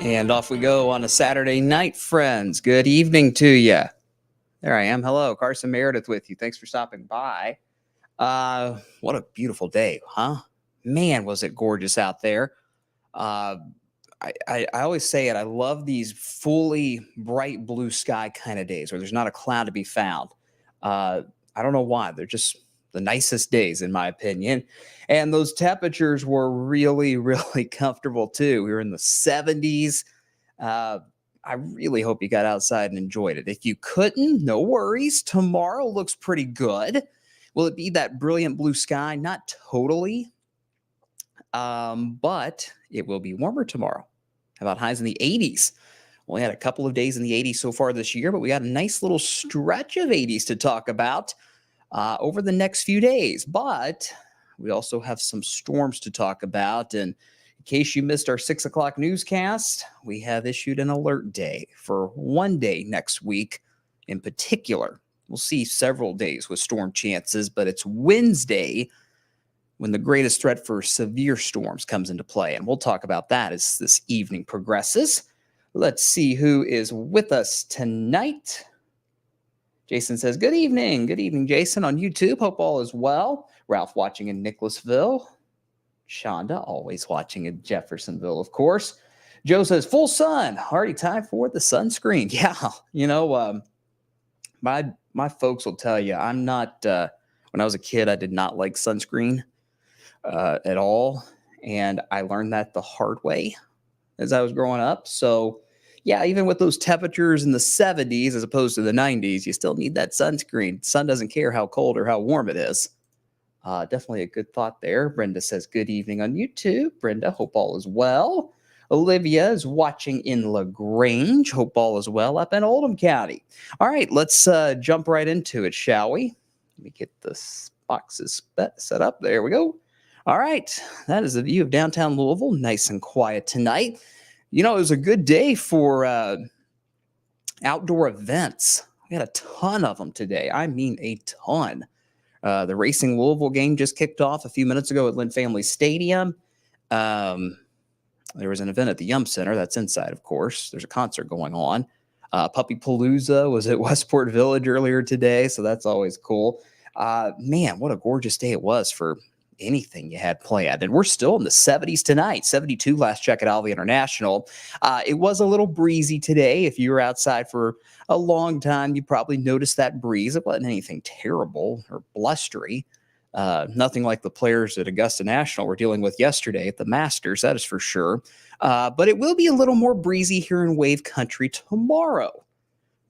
And off we go on a Saturday night, friends. Good evening to you. There I am. Hello, Carson Meredith with you. Thanks for stopping by. What a beautiful day, huh? Man, was it gorgeous out there. Uh, I always say it. I love these fully bright blue sky kind of days where there's not a cloud to be found. Uh, I don't know why. They're just the nicest days, in my opinion. And those temperatures were really, really comfortable too. We were in the 70s. Uh, I really hope you got outside and enjoyed it. If you couldn't, no worries. Tomorrow looks pretty good. Will it be that brilliant blue sky? Not totally, but it will be warmer tomorrow. How about highs in the 80s? We had a couple of days in the 80s so far this year, but we got a nice little stretch of 80s to talk about over the next few days. But we also have some storms to talk about. And in case you missed our 6 o'clock newscast, we have issued an alert day for one day next week in particular. We'll see several days with storm chances, but it's Wednesday when the greatest threat for severe storms comes into play. And we'll talk about that as this evening progresses. Let's see who is with us tonight. Jason says, good evening. Good evening, Jason, on YouTube. Hope all is well. Ralph watching in Nicholasville. Shonda always watching in Jeffersonville, of course. Joe says, full sun. Already time for the sunscreen. Yeah, my folks will tell you, I'm not, when I was a kid, I did not like sunscreen at all. And I learned that the hard way as I was growing up. So yeah, even with those temperatures in the 70s as opposed to the 90s, you still need that sunscreen. Sun doesn't care how cold or how warm it is. Definitely a good thought there. Brenda says, good evening on YouTube. Brenda, hope all is well. Olivia is watching in LaGrange. Hope all is well up in Oldham County. All right, let's jump right into it, shall we? Let me get the boxes set up. There we go. All right, that is the view of downtown Louisville. Nice and quiet tonight. You know, it was a good day for outdoor events. We had a ton of them today. I mean, a ton. The Racing Louisville game just kicked off a few minutes ago at Lynn Family Stadium. There was an event at the Yum Center. That's inside, of course. There's a concert going on. Puppy Palooza was at Westport Village earlier today, so that's always cool. Man, what a gorgeous day it was for anything you had planned. And we're still in the 70s tonight. 72 last check at Alvey International. It was a little breezy today. If you were outside for a long time, you probably noticed that breeze. It wasn't anything terrible or blustery. Nothing like the players at Augusta National were dealing with yesterday at the Masters, that is for sure. But it will be a little more breezy here in Wave Country tomorrow.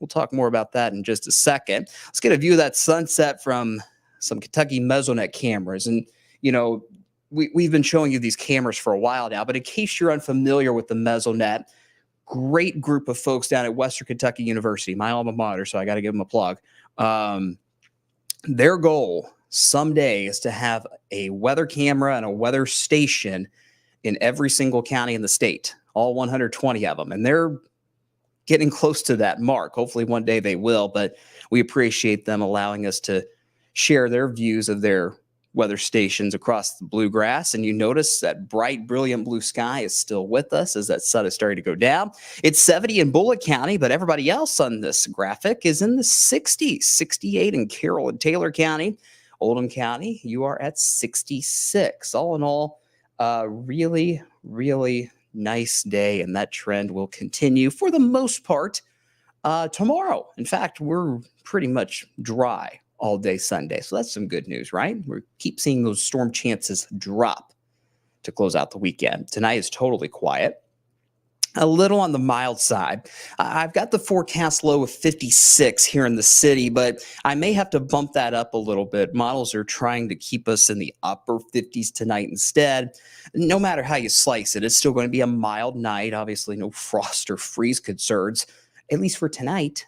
We'll talk more about that in just a second. Let's get a view of that sunset from some Kentucky Mesonet cameras. And you know, we've been showing you these cameras for a while now, but in case you're unfamiliar with the Mesonet, great group of folks down at Western Kentucky University, my alma mater, so I got to give them a plug. Their goal someday is to have a weather camera and a weather station in every single county in the state, all 120 of them. And they're getting close to that mark. Hopefully one day they will, but we appreciate them allowing us to share their views of their weather stations across the bluegrass. And you notice that bright, brilliant blue sky is still with us as that sun is starting to go down. It's 70 in Bullitt County, but everybody else on this graphic is in the 60s, 68 in Carroll and Taylor County. Oldham County, you are at 66. All in all, really, really nice day, and that trend will continue for the most part tomorrow. In fact, we're pretty much dry all day Sunday. So that's some good news, right? We keep seeing those storm chances drop to close out the weekend. Tonight is totally quiet. A little on the mild side. I've got the forecast low of 56 here in the city, but I may have to bump that up a little bit. Models are trying to keep us in the upper 50s tonight instead. No matter how you slice it, it's still going to be a mild night. Obviously, no frost or freeze concerns, at least for tonight.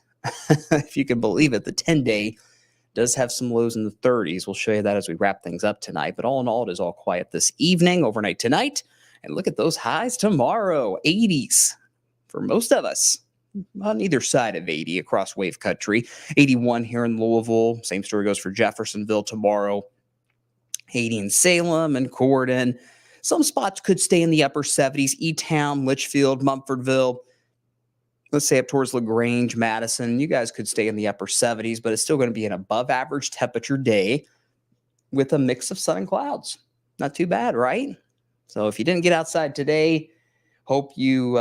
If you can believe it, the 10-day does have some lows in the 30s. We'll show you that as we wrap things up tonight. But all in all, it is all quiet this evening, overnight tonight. And look at those highs tomorrow, 80s for most of us on either side of 80 across Wave Country. 81 here in Louisville. Same story goes for Jeffersonville tomorrow. 80 in Salem and Corden. Some spots could stay in the upper 70s. E-Town, Litchfield, Mumfordville, let's say up towards LaGrange, Madison, you guys could stay in the upper 70s, but it's still going to be an above average temperature day with a mix of sun and clouds. Not too bad, right? So if you didn't get outside today, hope you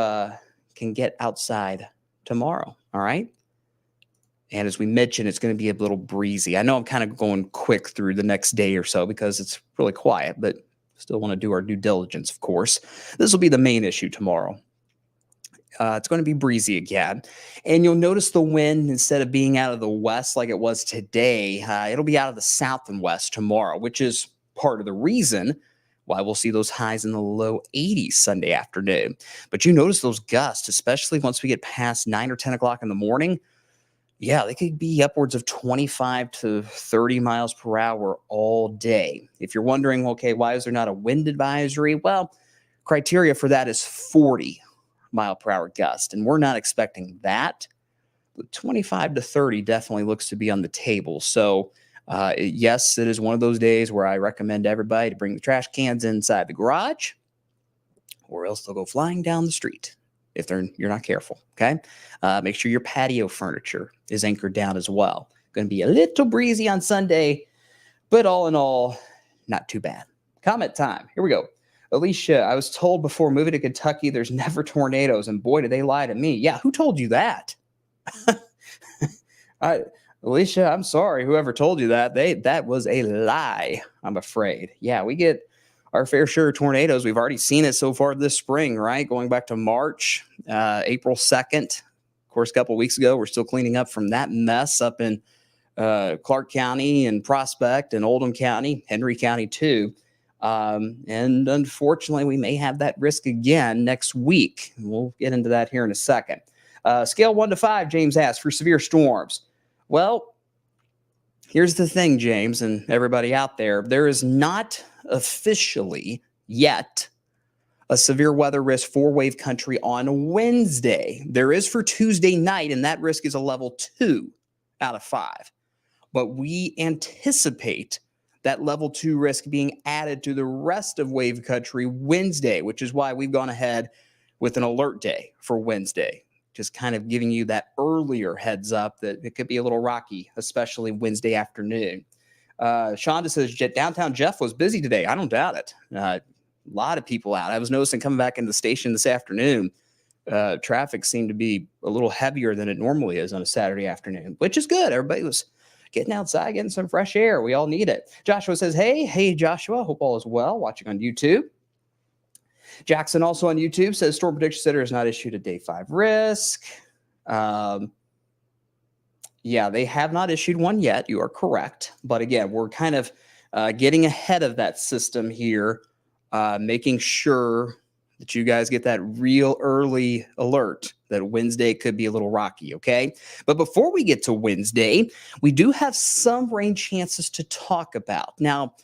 can get outside tomorrow, all right? And as we mentioned, it's going to be a little breezy. I know I'm kind of going quick through the next day or so because it's really quiet, but still want to do our due diligence, of course. This will be the main issue tomorrow. It's going to be breezy again. And you'll notice the wind, instead of being out of the west like it was today, it'll be out of the south and west tomorrow, which is part of the reason why we'll see those highs in the low 80s Sunday afternoon. But you notice those gusts, especially once we get past 9 or 10 o'clock in the morning. Yeah, they could be upwards of 25 to 30 miles per hour all day. If you're wondering, okay, why is there not a wind advisory? Well, criteria for that is 40 mile per hour gust, and we're not expecting that. But 25 to 30 definitely looks to be on the table. So, yes, it is one of those days where I recommend everybody to bring the trash cans inside the garage, or else they'll go flying down the street if you're not careful, okay? Make sure your patio furniture is anchored down as well. Going to be a little breezy on Sunday, but all in all, not too bad. Comment time. Here we go. Alicia, I was told before moving to Kentucky there's never tornadoes, and boy, did they lie to me. Yeah, who told you that? Alicia, I'm sorry, whoever told you that. That was a lie, I'm afraid. Yeah, we get our fair share of tornadoes. We've already seen it so far this spring, right? Going back to March, April 2nd. Of course, a couple of weeks ago, we're still cleaning up from that mess up in Clark County and Prospect and Oldham County, Henry County too. And unfortunately, we may have that risk again next week. We'll get into that here in a second. Scale 1 to 5, James asks, for severe storms. Well, here's the thing, James, and everybody out there. There is not officially yet a severe weather risk for Wave Country on Wednesday. There is for Tuesday night, and that risk is a level 2 out of 5. But we anticipate that level 2 risk being added to the rest of Wave Country Wednesday, which is why we've gone ahead with an alert day for Wednesday. Just kind of giving you that earlier heads up that it could be a little rocky, especially Wednesday afternoon. Shonda says, downtown Jeff was busy today. I don't doubt it. A lot of people out. I was noticing coming back into the station this afternoon, traffic seemed to be a little heavier than it normally is on a Saturday afternoon, which is good. Everybody was getting outside, getting some fresh air. We all need it. Joshua says, hey, Joshua, hope all is well. Watching on YouTube. Jackson also on YouTube says Storm Prediction Center has not issued a day 5 risk. Yeah, they have not issued one yet. You are correct. But again, we're kind of getting ahead of that system here, making sure that you guys get that real early alert that Wednesday could be a little rocky, okay? But before we get to Wednesday, we do have some rain chances to talk about. Now,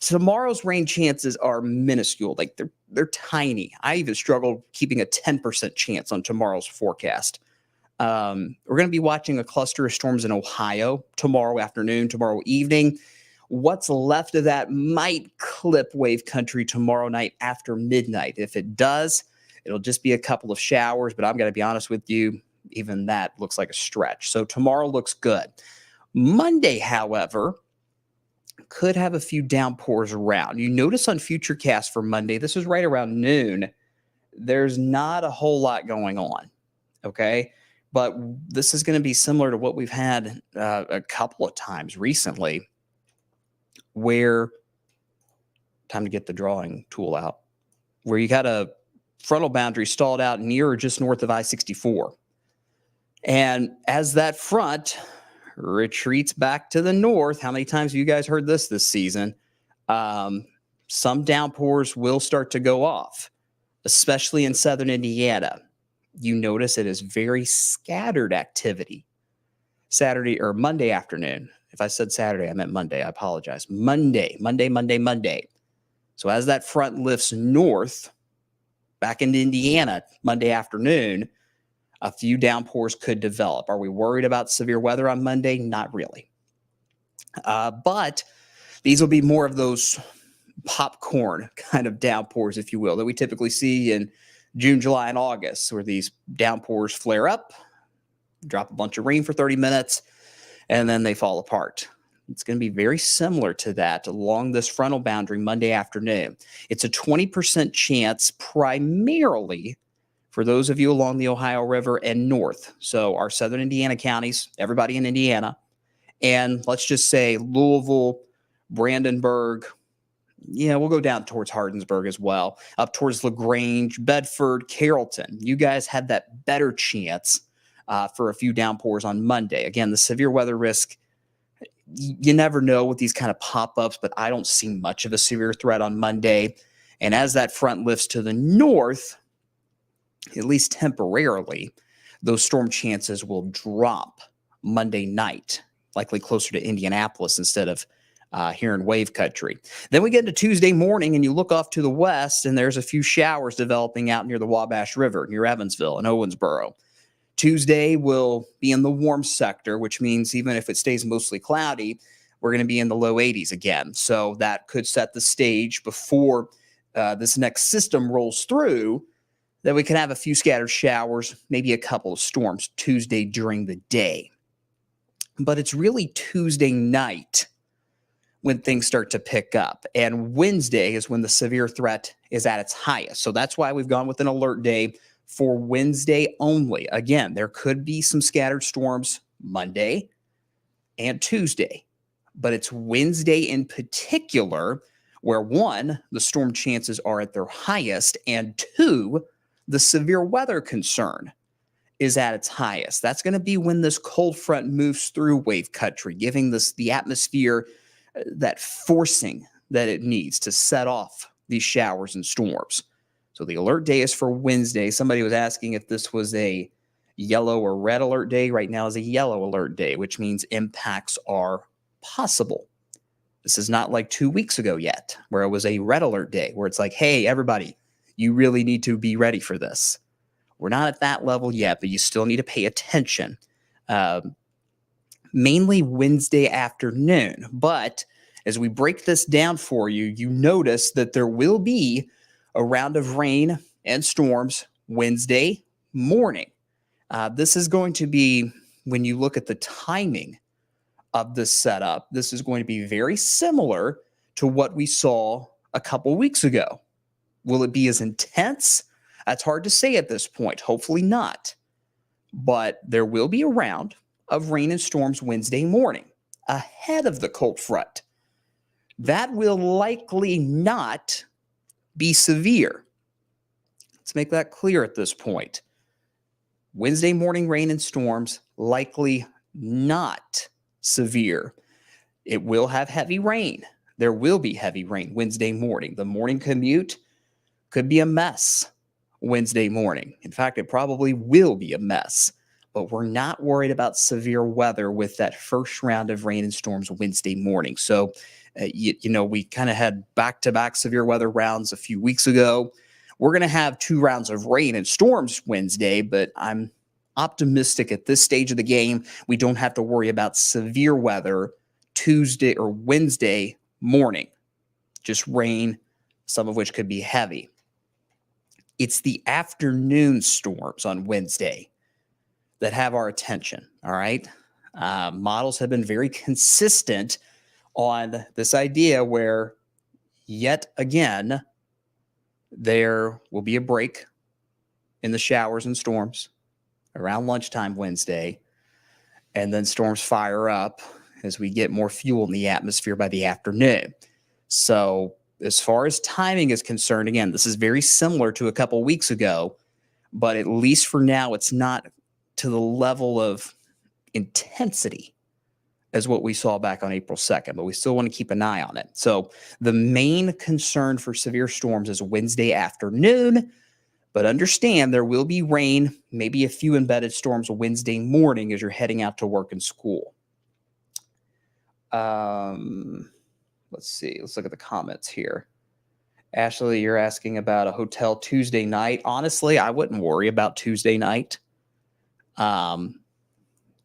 tomorrow's rain chances are minuscule. Like they're tiny. I even struggled keeping a 10% chance on tomorrow's forecast. We're going to be watching a cluster of storms in Ohio tomorrow afternoon, tomorrow evening. What's left of that might clip Wave Country tomorrow night after midnight. If it does, it'll just be a couple of showers, but I'm going to be honest with you, even that looks like a stretch. So tomorrow looks good. Monday, however, could have a few downpours around. You notice on Futurecast for Monday, this is right around noon, there's not a whole lot going on, okay? But this is going to be similar to what we've had a couple of times recently, where, time to get the drawing tool out, where you got a frontal boundary stalled out near or just north of I-64. And as that front retreats back to the north, how many times have you guys heard this season? Some downpours will start to go off, especially in southern Indiana. You notice it is very scattered activity Saturday or Monday afternoon. If I said Saturday, I meant Monday. I apologize. Monday. So as that front lifts north back into Indiana Monday afternoon, a few downpours could develop. Are we worried about severe weather on Monday? Not really. But these will be more of those popcorn kind of downpours, if you will, that we typically see in June, July, and August, where these downpours flare up, drop a bunch of rain for 30 minutes, and then they fall apart. It's going to be very similar to that along this frontal boundary Monday afternoon. It's a 20% chance primarily for those of you along the Ohio River and north. So our southern Indiana counties, everybody in Indiana, and let's just say Louisville, Brandenburg, we'll go down towards Hardinsburg as well, up towards LaGrange, Bedford, Carrollton. You guys have that better chance for a few downpours on Monday. Again, the severe weather risk, you never know with these kind of pop-ups, but I don't see much of a severe threat on Monday. And as that front lifts to the north, at least temporarily, those storm chances will drop Monday night, likely closer to Indianapolis instead of here in wave country. Then we get into Tuesday morning and you look off to the west and there's a few showers developing out near the Wabash River, near Evansville and Owensboro. Tuesday will be in the warm sector, which means even if it stays mostly cloudy, we're going to be in the low 80s again. So that could set the stage before this next system rolls through, that we can have a few scattered showers, maybe a couple of storms Tuesday during the day. But it's really Tuesday night when things start to pick up. And Wednesday is when the severe threat is at its highest. So that's why we've gone with an alert day for Wednesday only. Again, there could be some scattered storms Monday and Tuesday, but it's Wednesday in particular where, one, the storm chances are at their highest, and two, the severe weather concern is at its highest. That's going to be when this cold front moves through wave country, giving the atmosphere that forcing that it needs to set off these showers and storms. So the alert day is for Wednesday. Somebody was asking if this was a yellow or red alert day. Right now is a yellow alert day, which means impacts are possible. This is not like 2 weeks ago yet, where it was a red alert day, where it's like, hey, everybody, you really need to be ready for this. We're not at that level yet, but you still need to pay attention. Mainly Wednesday afternoon. But as we break this down for you, you notice that there will be a round of rain and storms Wednesday morning. This is going to be, when you look at the timing of this setup, this is going to be very similar to what we saw a couple weeks ago. Will it be as intense? That's hard to say at this point. Hopefully not. But there will be a round of rain and storms Wednesday morning ahead of the cold front. That will likely not be severe. Let's make that clear at this point. Wednesday morning rain and storms likely not severe. It will have heavy rain. There will be heavy rain Wednesday morning. The morning commute could be a mess Wednesday morning. In fact, it probably will be a mess. But we're not worried about severe weather with that first round of rain and storms Wednesday morning. So, we kind of had back-to-back severe weather rounds a few weeks ago. We're going to have 2 rounds of rain and storms Wednesday, but I'm optimistic at this stage of the game, we don't have to worry about severe weather Tuesday or Wednesday morning. Just rain, some of which could be heavy. It's the afternoon storms on Wednesday that have our attention, all right? Models have been very consistent on this idea where, yet again, there will be a break in the showers and storms around lunchtime Wednesday, and then storms fire up as we get more fuel in the atmosphere by the afternoon. So as far as timing is concerned, again, this is very similar to a couple weeks ago, but at least for now, it's not to the level of intensity as what we saw back on April 2nd, but we still want to keep an eye on it. So the main concern for severe storms is Wednesday afternoon, but understand there will be rain, maybe a few embedded storms Wednesday morning as you're heading out to work and school. Let's see. Let's look at the comments here. Ashley, you're asking about a hotel Tuesday night. Honestly, I wouldn't worry about Tuesday night.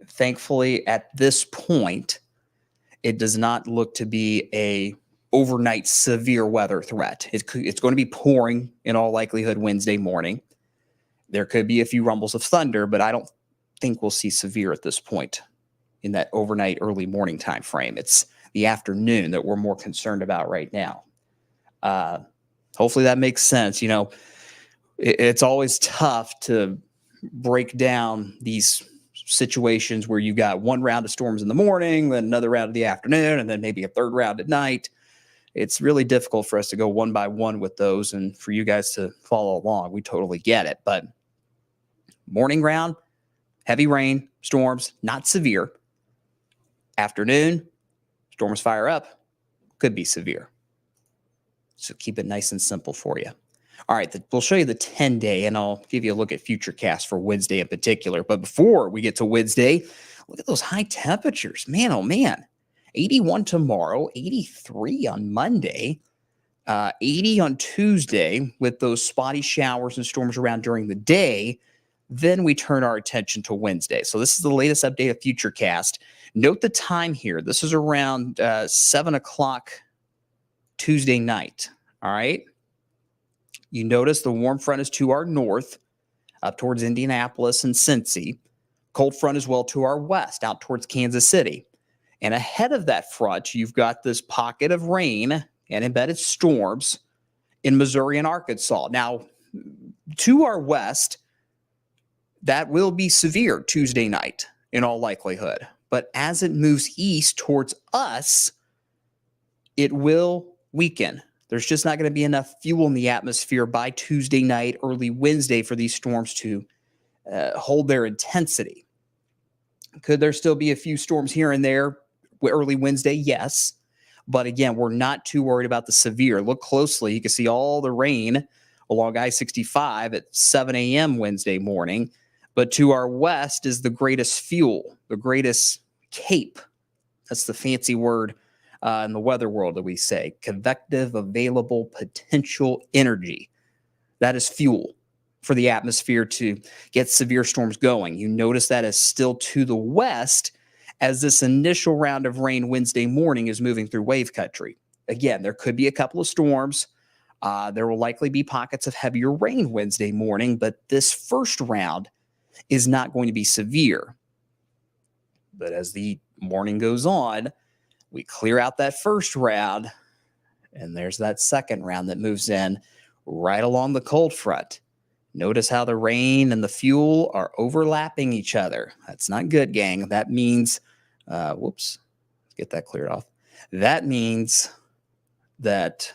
Thankfully, at this point, it does not look to be a overnight severe weather threat. It's going to be pouring in all likelihood Wednesday morning. There could be a few rumbles of thunder, but I don't think we'll see severe at this point in that overnight early morning time frame. It's the afternoon that we're more concerned about right now. Hopefully that makes sense. It's always tough to break down these situations where you've got one round of storms in the morning, then another round in the afternoon, and then maybe a third round at night. It's really difficult for us to go one by one with those and for you guys to follow along. We totally get it. But morning round, heavy rain, storms, not severe. Afternoon, storms fire up, could be severe. So keep it nice and simple for you. All right, we'll show you the 10-day, and I'll give you a look at Futurecast for Wednesday in particular. But before we get to Wednesday, look at those high temperatures. Man, oh man. 81 tomorrow, 83 on Monday, 80 on Tuesday with those spotty showers and storms around during the day. Then we turn our attention to Wednesday. So this is the latest update of Futurecast. Note the time here. This is around 7 o'clock Tuesday night. All right. You notice the warm front is to our north, up towards Indianapolis and Cincy. Cold front as well to our west, out towards Kansas City. And ahead of that front, you've got this pocket of rain and embedded storms in Missouri and Arkansas. Now, to our west, that will be severe Tuesday night in all likelihood. But as it moves east towards us, it will weaken. There's just not going to be enough fuel in the atmosphere by Tuesday night, early Wednesday for these storms to hold their intensity. Could there still be a few storms here and there early Wednesday? Yes. But again, we're not too worried about the severe. Look closely. You can see all the rain along I-65 at 7 a.m. Wednesday morning. But to our west is the greatest fuel, the greatest CAPE. That's the fancy word in the weather world that we say. Convective available potential energy. That is fuel for the atmosphere to get severe storms going. You notice that is still to the west as this initial round of rain Wednesday morning is moving through wave country. Again, there could be a couple of storms. There will likely be pockets of heavier rain Wednesday morning, but this first round is not going to be severe. But as the morning goes on, we clear out that first round, and there's that second round that moves in right along the cold front. Notice how the rain and the fuel are overlapping each other. That's not good, gang. That means, let's get that cleared off. That means that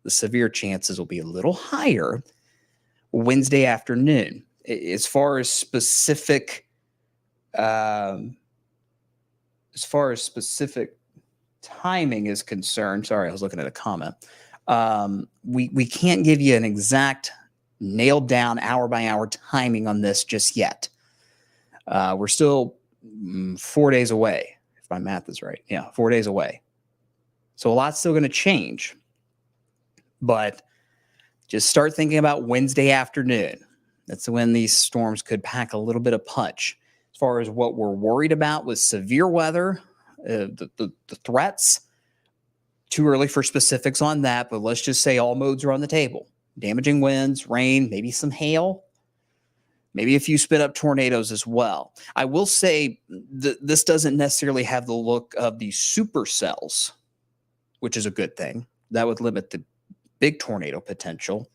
the severe chances will be a little higher Wednesday afternoon. As far as specific timing is concerned, sorry, I was looking at a comment. We can't give you an exact nailed down hour by hour timing on this just yet. We're still 4 days away, if my math is right. Yeah, 4 days away. So a lot's still going to change. But just start thinking about Wednesday afternoon. That's when these storms could pack a little bit of punch. As far as what we're worried about with severe weather, the threats, too early for specifics on that, but let's just say all modes are on the table. Damaging winds, rain, maybe some hail, maybe a few spin-up tornadoes as well. I will say this doesn't necessarily have the look of the supercells, which is a good thing. That would limit the big tornado potential.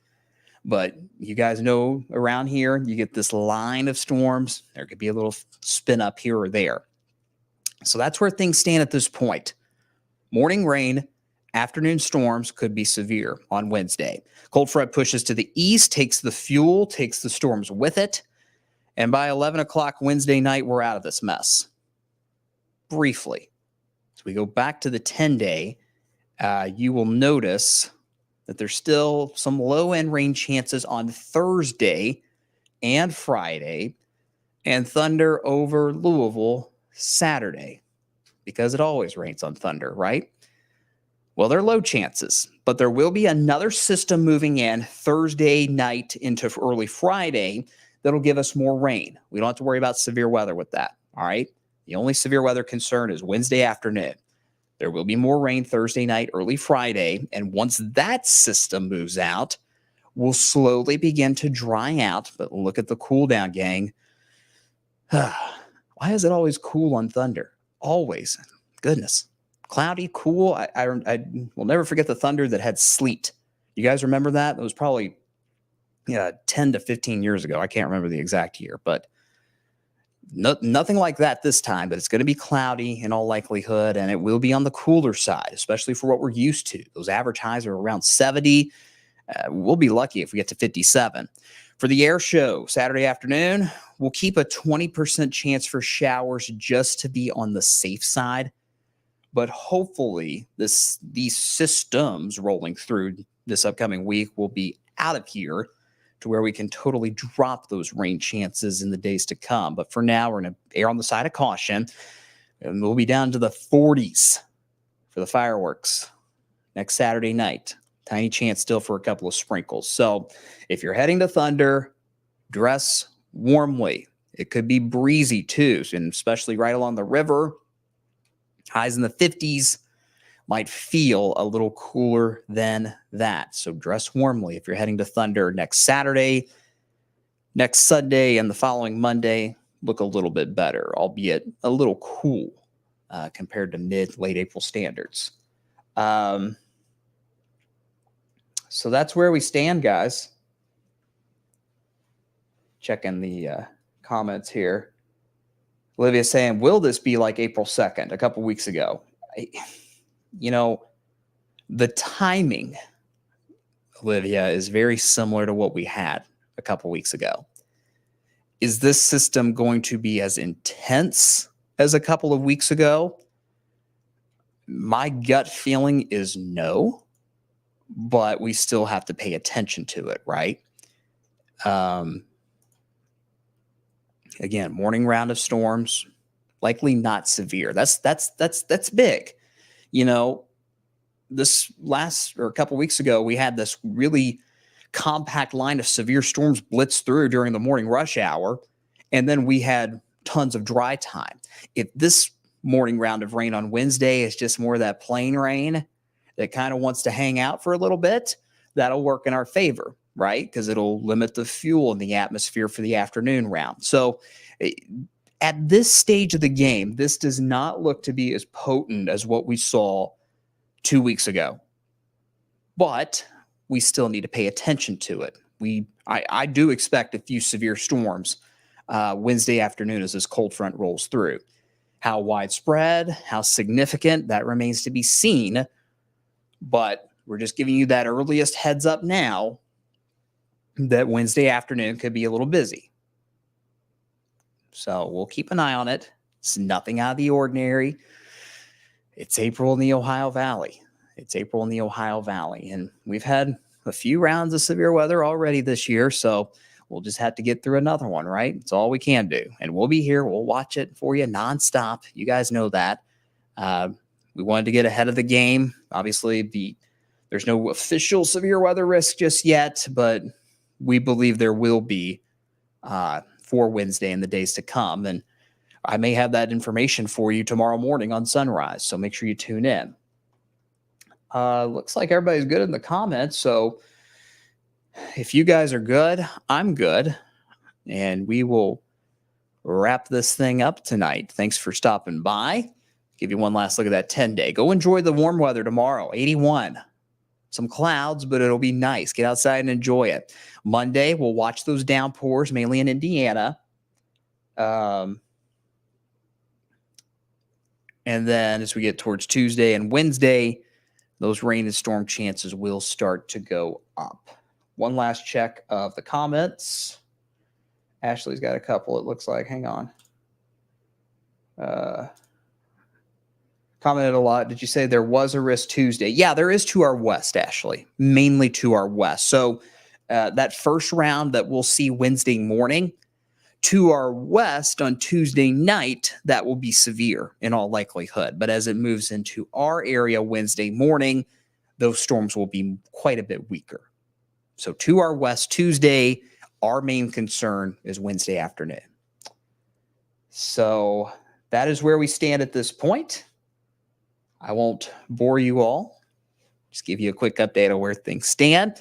But you guys know around here, you get this line of storms. There could be a little spin up here or there. So that's where things stand at this point. Morning rain, afternoon storms could be severe on Wednesday. Cold front pushes to the east, takes the fuel, takes the storms with it. And by 11 o'clock Wednesday night, we're out of this mess. Briefly. So we go back to the 10-day. You will notice that there's still some low-end rain chances on Thursday and Friday, and thunder over Louisville Saturday, because it always rains on thunder, right? Well, they're low chances, but there will be another system moving in Thursday night into early Friday that'll give us more rain. We don't have to worry about severe weather with that, all right? The only severe weather concern is Wednesday afternoon. There will be more rain Thursday night, early Friday. And once that system moves out, we'll slowly begin to dry out. But look at the cool down, gang. Why is it always cool on Thunder? Always. Goodness. Cloudy, cool. I will never forget the Thunder that had sleet. You guys remember that? It was probably 10 to 15 years ago. I can't remember the exact year, but nothing like that this time. But it's going to be cloudy in all likelihood, and it will be on the cooler side, especially for what we're used to. Those average highs are around 70. We'll be lucky if we get to 57. For the air show Saturday afternoon, we'll keep a 20% chance for showers just to be on the safe side. But hopefully these systems rolling through this upcoming week will be out of here to where we can totally drop those rain chances in the days to come. But for now, we're going to err on the side of caution, and we'll be down to the 40s for the fireworks next Saturday night. Tiny chance still for a couple of sprinkles. So if you're heading to Thunder, dress warmly. It could be breezy too, and especially right along the river. Highs in the 50s, might feel a little cooler than that. So dress warmly if you're heading to Thunder next Saturday. Next Sunday and the following Monday look a little bit better, albeit a little cool compared to late April standards. So that's where we stand, guys. Checking the comments here. Olivia saying, will this be like April 2nd, a couple weeks ago? The timing, Olivia, is very similar to what we had a couple weeks ago. Is this system going to be as intense as a couple of weeks ago? My gut feeling is no, but we still have to pay attention to it, right? Again, morning round of storms, likely not severe. That's big. This last or a couple weeks ago, we had this really compact line of severe storms blitz through during the morning rush hour, and then we had tons of dry time. If this morning round of rain on Wednesday is just more of that plain rain that kind of wants to hang out for a little bit, that'll work in our favor, right? Because it'll limit the fuel in the atmosphere for the afternoon round. So at this stage of the game, this does not look to be as potent as what we saw 2 weeks ago. But we still need to pay attention to it. I do expect a few severe storms Wednesday afternoon as this cold front rolls through. How widespread, how significant, that remains to be seen. But we're just giving you that earliest heads up now that Wednesday afternoon could be a little busy. So we'll keep an eye on it. It's nothing out of the ordinary. It's April in the Ohio Valley. And we've had a few rounds of severe weather already this year, so we'll just have to get through another one, right? It's all we can do. And we'll be here. We'll watch it for you nonstop. You guys know that. We wanted to get ahead of the game. Obviously, there's no official severe weather risk just yet, but we believe there will be for Wednesday and the days to come. And I may have that information for you tomorrow morning on Sunrise, so make sure you tune in. Looks like everybody's good in the comments, so if you guys are good, I'm good, and we will wrap this thing up tonight. Thanks for stopping by. Give you one last look at that 10-day. Go enjoy the warm weather tomorrow, 81. Some clouds, but it'll be nice. Get outside and enjoy it. Monday, we'll watch those downpours, mainly in Indiana. And then as we get towards Tuesday and Wednesday, those rain and storm chances will start to go up. One last check of the comments. Ashley's got a couple, it looks like. Hang on. Commented a lot. Did you say there was a risk Tuesday? Yeah, there is to our west, Ashley. Mainly to our west. So that first round that we'll see Wednesday morning, to our west on Tuesday night, that will be severe in all likelihood. But as it moves into our area Wednesday morning, those storms will be quite a bit weaker. So to our west Tuesday, our main concern is Wednesday afternoon. So that is where we stand at this point. I won't bore you all. Just give you a quick update on where things stand.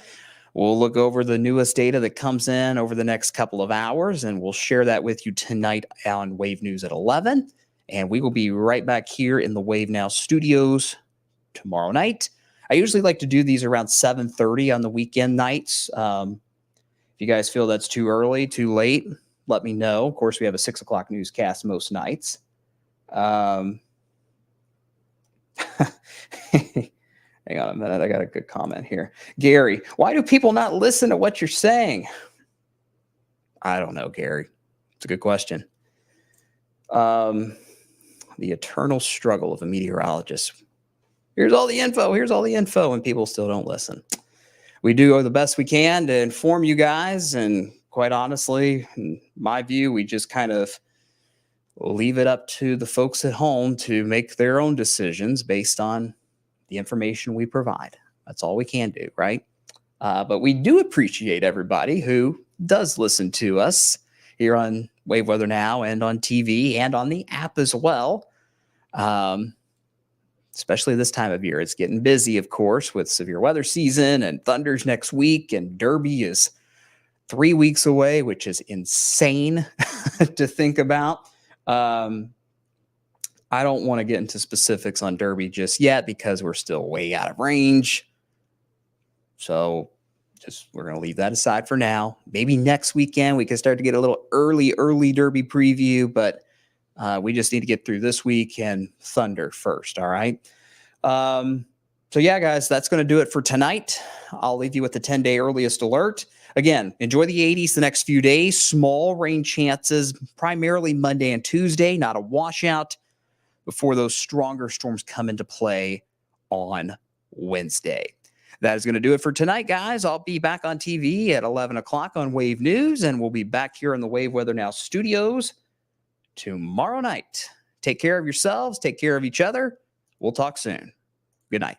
We'll look over the newest data that comes in over the next couple of hours, and we'll share that with you tonight on Wave News at 11. And we will be right back here in the Wave Now studios tomorrow night. I usually like to do these around 7:30 on the weekend nights. If you guys feel that's too early, too late, let me know. Of course, we have a 6 o'clock newscast most nights. Hang on a minute. I got a good comment here. Gary, why do people not listen to what you're saying? I don't know, Gary. It's a good question. The eternal struggle of a meteorologist. Here's all the info, and people still don't listen. We do the best we can to inform you guys, and quite honestly, in my view, we just kind of leave it up to the folks at home to make their own decisions based on the information we provide. That's all we can do, right? But we do appreciate everybody who does listen to us here on Wave Weather Now and on TV and on the app as well. Especially this time of year. It's getting busy, of course, with severe weather season and thunders next week, and Derby is 3 weeks away, which is insane to think about. I don't want to get into specifics on Derby just yet because we're still way out of range. So we're going to leave that aside for now. Maybe next weekend we can start to get a little early Derby preview, but we just need to get through this week and Thunder first. All right. So yeah, guys, that's going to do it for tonight. I'll leave you with the 10-day earliest alert. Again, enjoy the 80s the next few days. Small rain chances, primarily Monday and Tuesday, not a washout before those stronger storms come into play on Wednesday. That is going to do it for tonight, guys. I'll be back on TV at 11 o'clock on Wave News, and we'll be back here in the Wave Weather Now studios tomorrow night. Take care of yourselves. Take care of each other. We'll talk soon. Good night.